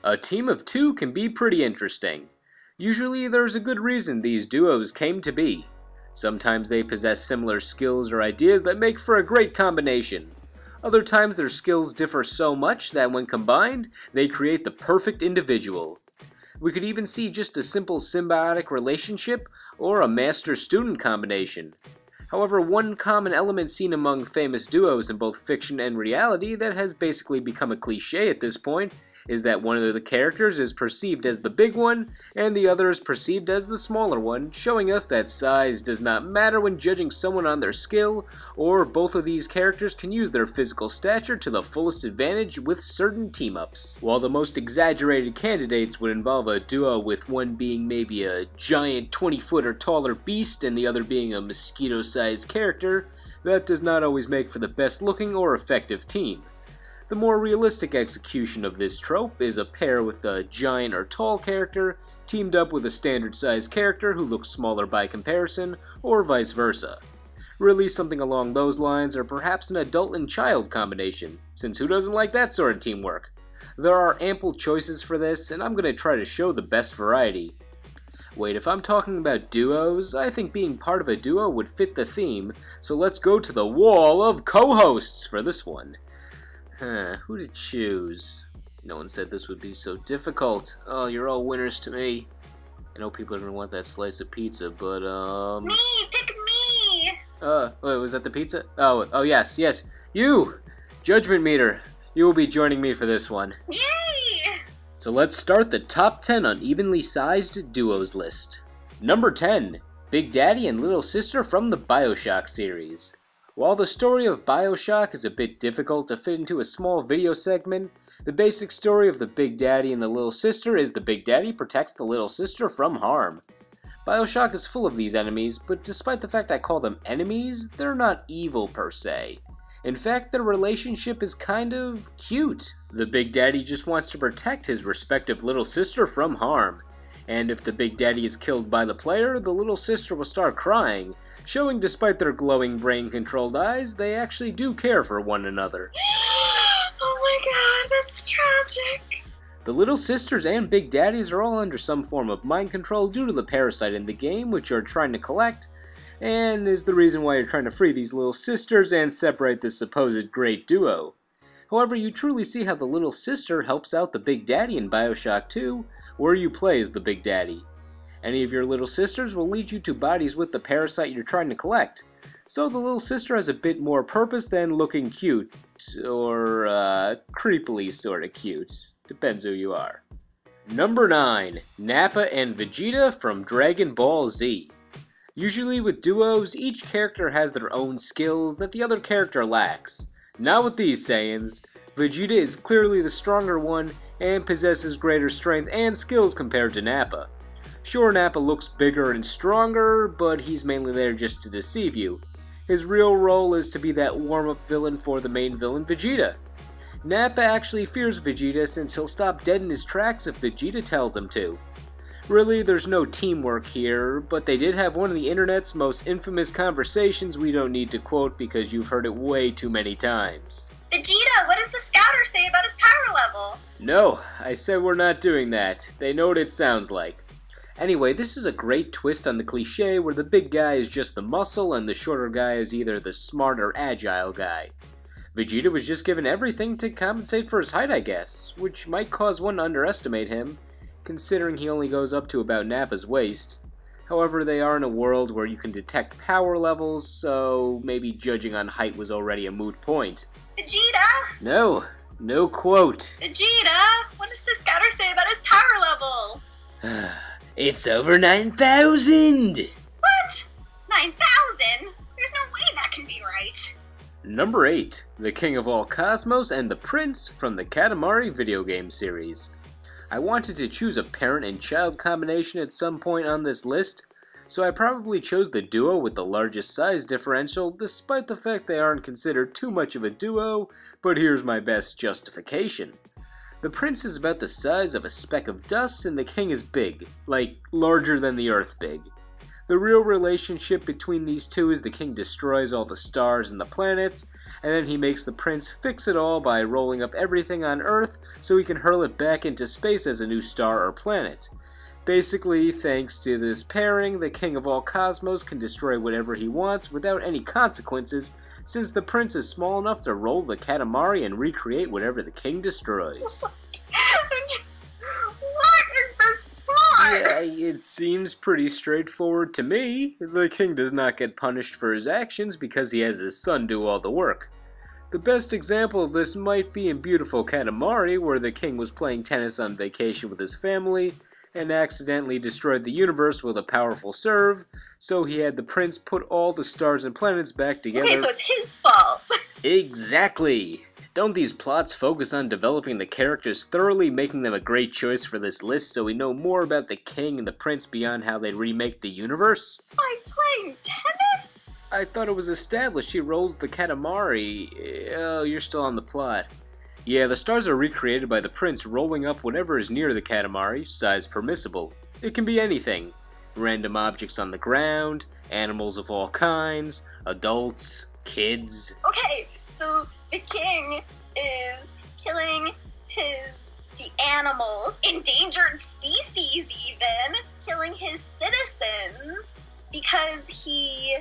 A team of two can be pretty interesting. Usually there's a good reason these duos came to be. Sometimes they possess similar skills or ideas that make for a great combination. Other times their skills differ so much that when combined, they create the perfect individual. We could even see just a simple symbiotic relationship or a master-student combination. However, one common element seen among famous duos in both fiction and reality that has basically become a cliché at this point is that one of the characters is perceived as the big one, and the other is perceived as the smaller one, showing us that size does not matter when judging someone on their skill, or both of these characters can use their physical stature to the fullest advantage with certain team-ups. While the most exaggerated candidates would involve a duo with one being maybe a giant 20-foot or taller beast and the other being a mosquito-sized character, that does not always make for the best-looking or effective team. The more realistic execution of this trope is a pair with a giant or tall character teamed up with a standard-sized character who looks smaller by comparison, or vice versa. Really something along those lines, or perhaps an adult and child combination, since who doesn't like that sort of teamwork? There are ample choices for this, and I'm going to try to show the best variety. Wait, if I'm talking about duos, I think being part of a duo would fit the theme, so let's go to the wall of co-hosts for this one. Who to choose? No one said this would be so difficult. Oh, you're all winners to me. I know people are gonna want that slice of pizza, but Me! Pick me! wait, was that the pizza? Oh yes, you! Judgment meter. You will be joining me for this one. Yay! So let's start the top 10 unevenly sized duos list. Number 10. Big Daddy and Little Sister from the BioShock series. While the story of BioShock is a bit difficult to fit into a small video segment, the basic story of the Big Daddy and the Little Sister is the Big Daddy protects the Little Sister from harm. BioShock is full of these enemies, but despite the fact I call them enemies, they're not evil per se. In fact, their relationship is kind of cute. The Big Daddy just wants to protect his respective Little Sister from harm. And if the Big Daddy is killed by the player, the Little Sister will start crying, showing despite their glowing brain-controlled eyes, they actually do care for one another. Oh my god, that's tragic. The Little Sisters and Big Daddies are all under some form of mind control due to the parasite in the game, which you're trying to collect, and is the reason why you're trying to free these Little Sisters and separate this supposed great duo. However, you truly see how the Little Sister helps out the Big Daddy in BioShock 2, where you play as the Big Daddy. Any of your Little Sisters will lead you to bodies with the parasite you're trying to collect, so the Little Sister has a bit more purpose than looking cute, or creepily sorta cute. Depends who you are. Number 9. Nappa and Vegeta from Dragon Ball Z. Usually with duos, each character has their own skills that the other character lacks. Not with these Saiyans. Vegeta is clearly the stronger one and possesses greater strength and skills compared to Nappa. Sure, Nappa looks bigger and stronger, but he's mainly there just to deceive you. His real role is to be that warm-up villain for the main villain, Vegeta. Nappa actually fears Vegeta since he'll stop dead in his tracks if Vegeta tells him to. Really, there's no teamwork here, but they did have one of the internet's most infamous conversations we don't need to quote because you've heard it way too many times. Vegeta, what does the scouter say about his power level? No, I said we're not doing that. They know what it sounds like. Anyway, this is a great twist on the cliché where the big guy is just the muscle and the shorter guy is either the smart or agile guy. Vegeta was just given everything to compensate for his height, I guess, which might cause one to underestimate him, considering he only goes up to about Nappa's waist. However, they are in a world where you can detect power levels, so maybe judging on height was already a moot point. Vegeta! No quote. Vegeta, what does the scouter say about his power level? It's over 9,000! What? 9,000? There's no way that can be right. Number 8. The King of All Cosmos and the Prince from the Katamari video game series. I wanted to choose a parent and child combination at some point on this list, so I probably chose the duo with the largest size differential, despite the fact they aren't considered too much of a duo, but here's my best justification. The Prince is about the size of a speck of dust and the King is big, like larger than the Earth big. The real relationship between these two is the king destroys all the stars and the planets, and then he makes the prince fix it all by rolling up everything on Earth so he can hurl it back into space as a new star or planet. Basically, thanks to this pairing, the king of all cosmos can destroy whatever he wants without any consequences, since the prince is small enough to roll the Katamari and recreate whatever the king destroys. What is this plot? Yeah, it seems pretty straightforward to me. The king does not get punished for his actions because he has his son do all the work. The best example of this might be in Beautiful Katamari, where the king was playing tennis on vacation with his family and accidentally destroyed the universe with a powerful serve, so he had the prince put all the stars and planets back together. Okay, so it's his fault. Exactly! Don't these plots focus on developing the characters thoroughly, making them a great choice for this list so we know more about the king and the prince beyond how they remake the universe? By playing tennis? I thought it was established he rolls the Katamari. Oh, you're still on the plot. Yeah, the stars are recreated by the prince rolling up whatever is near the Katamari, size permissible. It can be anything. Random objects on the ground, animals of all kinds, adults, kids. Okay, so the king is killing the animals, endangered species even, killing his citizens because he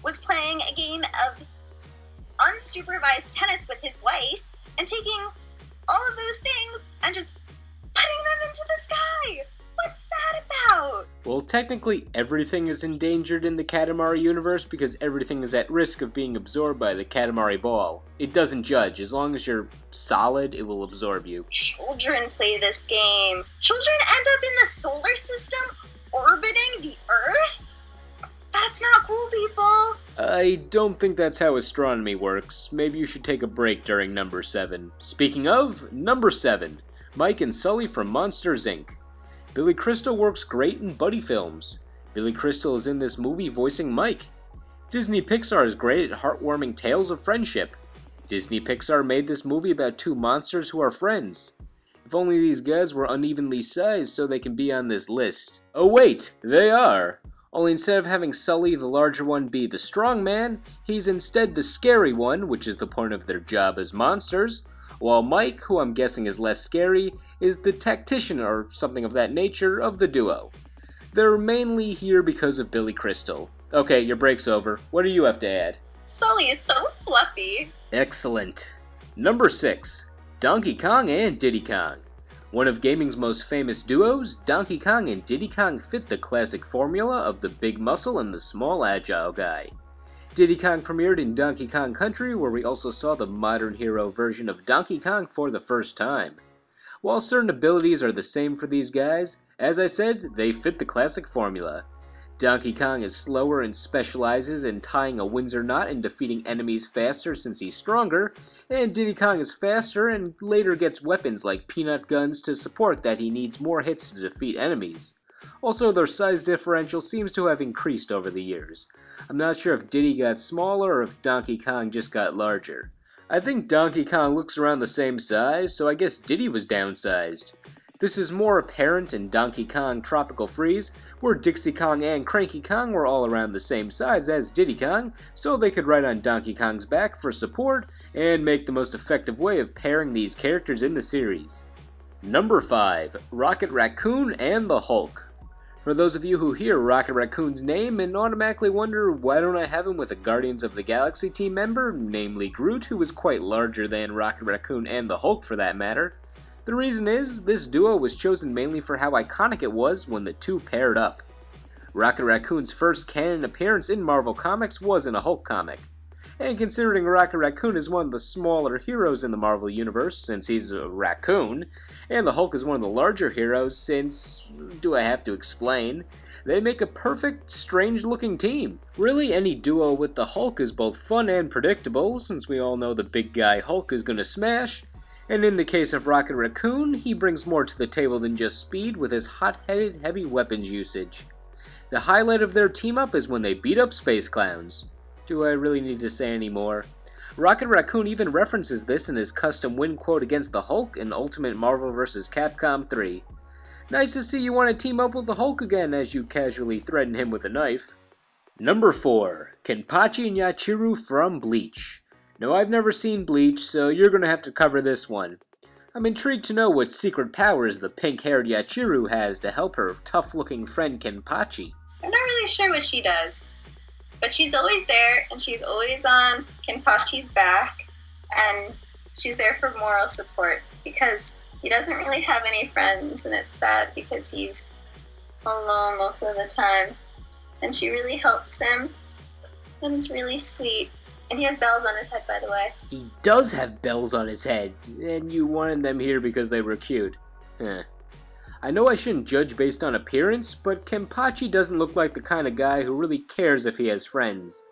was playing a game of unsupervised tennis with his wife and taking all of those things and just putting them into the sky. What's that about? Well, technically everything is endangered in the Katamari universe because everything is at risk of being absorbed by the Katamari ball. It doesn't judge. As long as you're solid, it will absorb you. Children play this game. Children end up in the solar system orbiting the Earth? That's not cool, people. I don't think that's how astronomy works. Maybe you should take a break during number 7. Speaking of, number 7. Mike and Sully from Monsters, Inc. Billy Crystal works great in buddy films. Billy Crystal is in this movie voicing Mike. Disney Pixar is great at heartwarming tales of friendship. Disney Pixar made this movie about two monsters who are friends. If only these guys were unevenly sized so they can be on this list. Oh wait, they are! Only instead of having Sully, the larger one, be the strong man, he's instead the scary one, which is the point of their job as monsters, while Mike, who I'm guessing is less scary, is the tactician or something of that nature of the duo. They're mainly here because of Billy Crystal. Okay, your break's over. What do you have to add? Sully is so fluffy. Excellent. Number 6. Donkey Kong and Diddy Kong. One of gaming's most famous duos, Donkey Kong and Diddy Kong fit the classic formula of the big muscle and the small agile guy. Diddy Kong premiered in Donkey Kong Country, where we also saw the modern hero version of Donkey Kong for the first time. While certain abilities are the same for these guys, as I said, they fit the classic formula. Donkey Kong is slower and specializes in tying a Windsor knot and defeating enemies faster since he's stronger, and Diddy Kong is faster and later gets weapons like peanut guns to support that he needs more hits to defeat enemies. Also, their size differential seems to have increased over the years. I'm not sure if Diddy got smaller or if Donkey Kong just got larger. I think Donkey Kong looks around the same size, so I guess Diddy was downsized. This is more apparent in Donkey Kong Tropical Freeze, where Dixie Kong and Cranky Kong were all around the same size as Diddy Kong, so they could ride on Donkey Kong's back for support and make the most effective way of pairing these characters in the series. Number 5. Rocket Raccoon and the Hulk. For those of you who hear Rocket Raccoon's name and automatically wonder why don't I have him with a Guardians of the Galaxy team member, namely Groot, who is quite larger than Rocket Raccoon and the Hulk for that matter, the reason is, this duo was chosen mainly for how iconic it was when the two paired up. Rocket Raccoon's first canon appearance in Marvel Comics was in a Hulk comic. And considering Rocket Raccoon is one of the smaller heroes in the Marvel Universe, since he's a raccoon, and the Hulk is one of the larger heroes since, do I have to explain, they make a perfect, strange-looking team. Really, any duo with the Hulk is both fun and predictable, since we all know the big guy Hulk is gonna smash, and in the case of Rocket Raccoon, he brings more to the table than just speed with his hot-headed heavy weapons usage. The highlight of their team-up is when they beat up space clowns. Do I really need to say any more? Rocket Raccoon even references this in his custom win quote against the Hulk in Ultimate Marvel vs. Capcom 3. Nice to see you want to team up with the Hulk again as you casually threaten him with a knife. Number 4. Kenpachi and Yachiru from Bleach. Now, I've never seen Bleach, so you're going to have to cover this one. I'm intrigued to know what secret powers the pink-haired Yachiru has to help her tough-looking friend Kenpachi. I'm not really sure what she does, but she's always there, and she's always on Kenpachi's back, and she's there for moral support, because he doesn't really have any friends, and it's sad because he's alone most of the time, and she really helps him, and it's really sweet. And he has bells on his head, by the way. He does have bells on his head, and you wanted them here because they were cute. I know I shouldn't judge based on appearance, but Kenpachi doesn't look like the kind of guy who really cares if he has friends.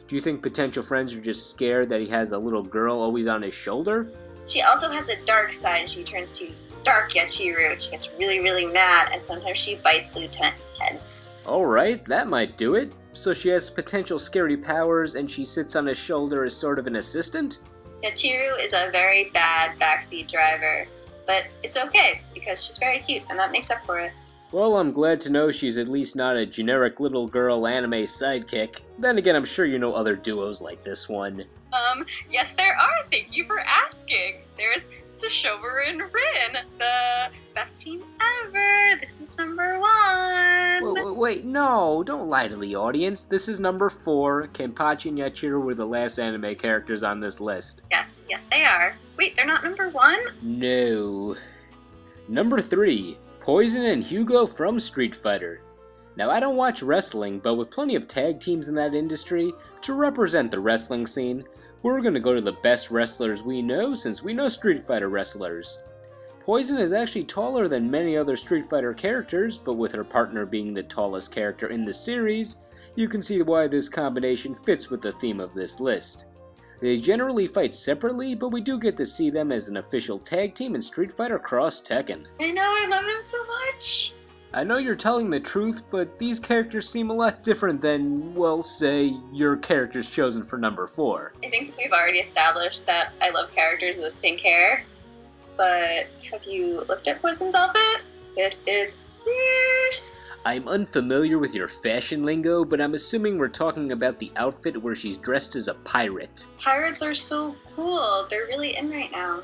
Do you think potential friends are just scared that he has a little girl always on his shoulder? She also has a dark side, and she turns to Dark Yachiru. She gets really, really mad, and sometimes she bites lieutenants' heads. Alright, that might do it. So she has potential scary powers, and she sits on his shoulder as sort of an assistant? Yachiru is a very bad backseat driver, but it's okay, because she's very cute, and that makes up for it. Well, I'm glad to know she's at least not a generic little girl anime sidekick. Then again, I'm sure you know other duos like this one. Yes there are, thank you for asking. There's Sashomaru and Rin, the best team ever. This is number 1. Wait, no, don't lie to the audience. This is number 4. Kenpachi and Yachiru were the last anime characters on this list. Yes they are. Wait, they're not number 1? No. Number 3. Poison and Hugo from Street Fighter. Now, I don't watch wrestling, but with plenty of tag teams in that industry, to represent the wrestling scene, we're going to go to the best wrestlers we know since we know Street Fighter wrestlers. Poison is actually taller than many other Street Fighter characters, but with her partner being the tallest character in the series, you can see why this combination fits with the theme of this list. They generally fight separately, but we do get to see them as an official tag team in Street Fighter Cross Tekken. I know, I love them so much! I know you're telling the truth, but these characters seem a lot different than, well, say, your characters chosen for number 4. I think we've already established that I love characters with pink hair, but have you looked at Poison's outfit? It is fierce! I'm unfamiliar with your fashion lingo, but I'm assuming we're talking about the outfit where she's dressed as a pirate. Pirates are so cool. They're really in right now.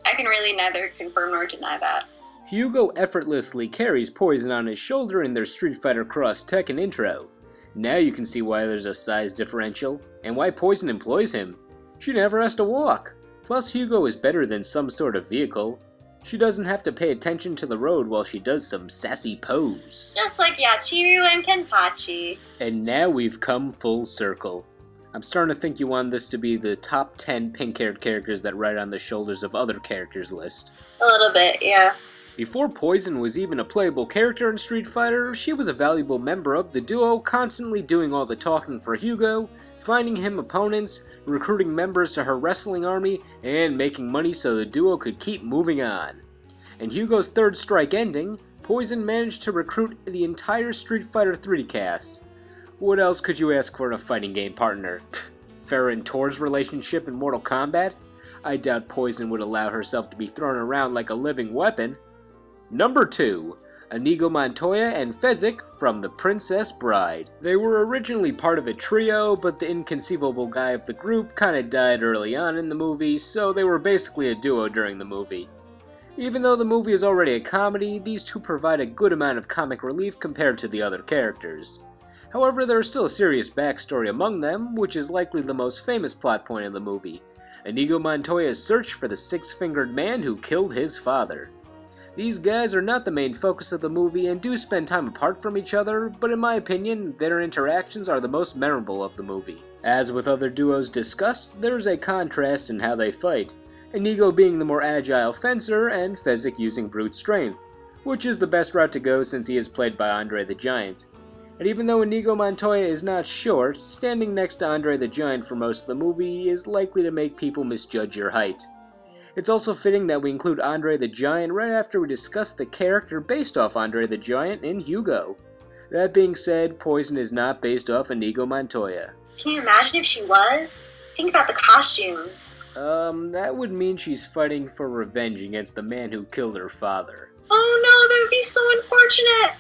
I can really neither confirm nor deny that. Hugo effortlessly carries Poison on his shoulder in their Street Fighter Cross Tekken intro. Now you can see why there's a size differential, and why Poison employs him. She never has to walk. Plus, Hugo is better than some sort of vehicle. She doesn't have to pay attention to the road while she does some sassy pose. Just like Yachiru and Kenpachi. And now we've come full circle. I'm starting to think you want this to be the top 10 pink-haired characters that ride on the shoulders of other characters list. A little bit, yeah. Before Poison was even a playable character in Street Fighter, she was a valuable member of the duo, constantly doing all the talking for Hugo, finding him opponents, recruiting members to her wrestling army, and making money so the duo could keep moving on. In Hugo's third strike ending, Poison managed to recruit the entire Street Fighter 3 cast. What else could you ask for in a fighting game partner? Farrah and Tor's relationship in Mortal Kombat? I doubt Poison would allow herself to be thrown around like a living weapon. Number 2. Inigo Montoya and Fezzik from The Princess Bride. They were originally part of a trio, but the inconceivable guy of the group kinda died early on in the movie, so they were basically a duo during the movie. Even though the movie is already a comedy, these two provide a good amount of comic relief compared to the other characters. However, there is still a serious backstory among them, which is likely the most famous plot point in the movie: Inigo Montoya's search for the six-fingered man who killed his father. These guys are not the main focus of the movie and do spend time apart from each other, but in my opinion, their interactions are the most memorable of the movie. As with other duos discussed, there is a contrast in how they fight, Inigo being the more agile fencer and Fezzik using brute strength, which is the best route to go since he is played by Andre the Giant. And even though Inigo Montoya is not short, standing next to Andre the Giant for most of the movie is likely to make people misjudge your height. It's also fitting that we include Andre the Giant right after we discuss the character based off Andre the Giant in Hugo. That being said, Poison is not based off Inigo Montoya. Can you imagine if she was? Think about the costumes. That would mean she's fighting for revenge against the man who killed her father. Oh no, would be so unfortunate.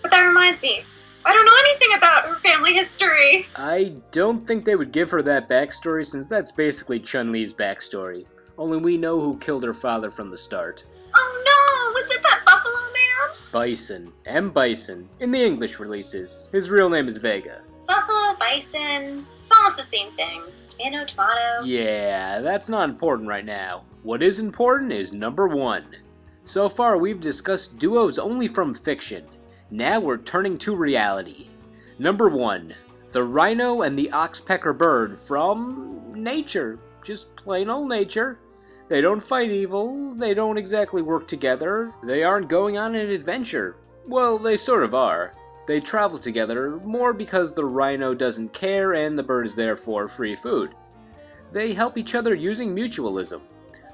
But that reminds me, I don't know anything about her family history. I don't think they would give her that backstory, since that's basically Chun-Li's backstory. Only we know who killed her father from the start. Oh no, was it that Buffalo Man? Bison. M. Bison. In the English releases. His real name is Vega. Buffalo, Bison, it's almost the same thing. Tomato, tomato. Yeah, that's not important right now. What is important is number 1. So far we've discussed duos only from fiction. Now we're turning to reality. Number 1. The rhino and the oxpecker bird from nature. Just plain old nature. They don't fight evil, they don't exactly work together, they aren't going on an adventure. Well, they sort of are. They travel together more because the rhino doesn't care and the bird is there for free food. They help each other using mutualism.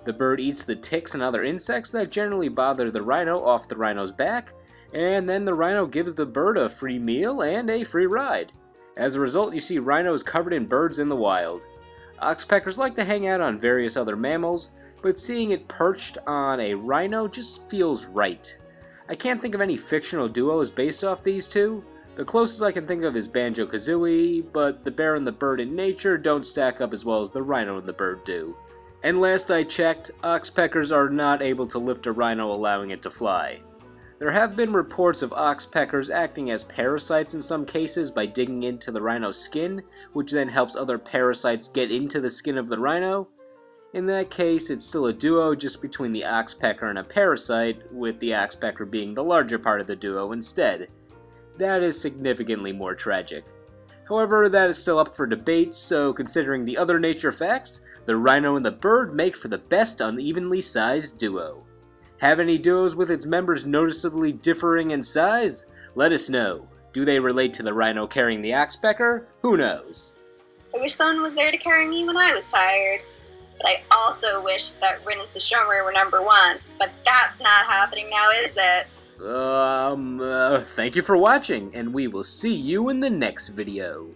The bird eats the ticks and other insects that generally bother the rhino off the rhino's back, and then the rhino gives the bird a free meal and a free ride. As a result, you see rhinos covered in birds in the wild. Oxpeckers like to hang out on various other mammals, but seeing it perched on a rhino just feels right. I can't think of any fictional duos based off these two. The closest I can think of is Banjo-Kazooie, but the bear and the bird in nature don't stack up as well as the rhino and the bird do. And last I checked, oxpeckers are not able to lift a rhino, allowing it to fly. There have been reports of oxpeckers acting as parasites in some cases by digging into the rhino's skin, which then helps other parasites get into the skin of the rhino. In that case, it's still a duo just between the oxpecker and a parasite, with the oxpecker being the larger part of the duo instead. That is significantly more tragic. However, that is still up for debate, so considering the other nature facts, the rhino and the bird make for the best unevenly sized duo. Have any duos with its members noticeably differing in size? Let us know. Do they relate to the rhino carrying the oxpecker? Who knows? I wish someone was there to carry me when I was tired. But I also wish that Rin and Sesshomaru were number 1. But that's not happening now, is it? Thank you for watching, and we will see you in the next video.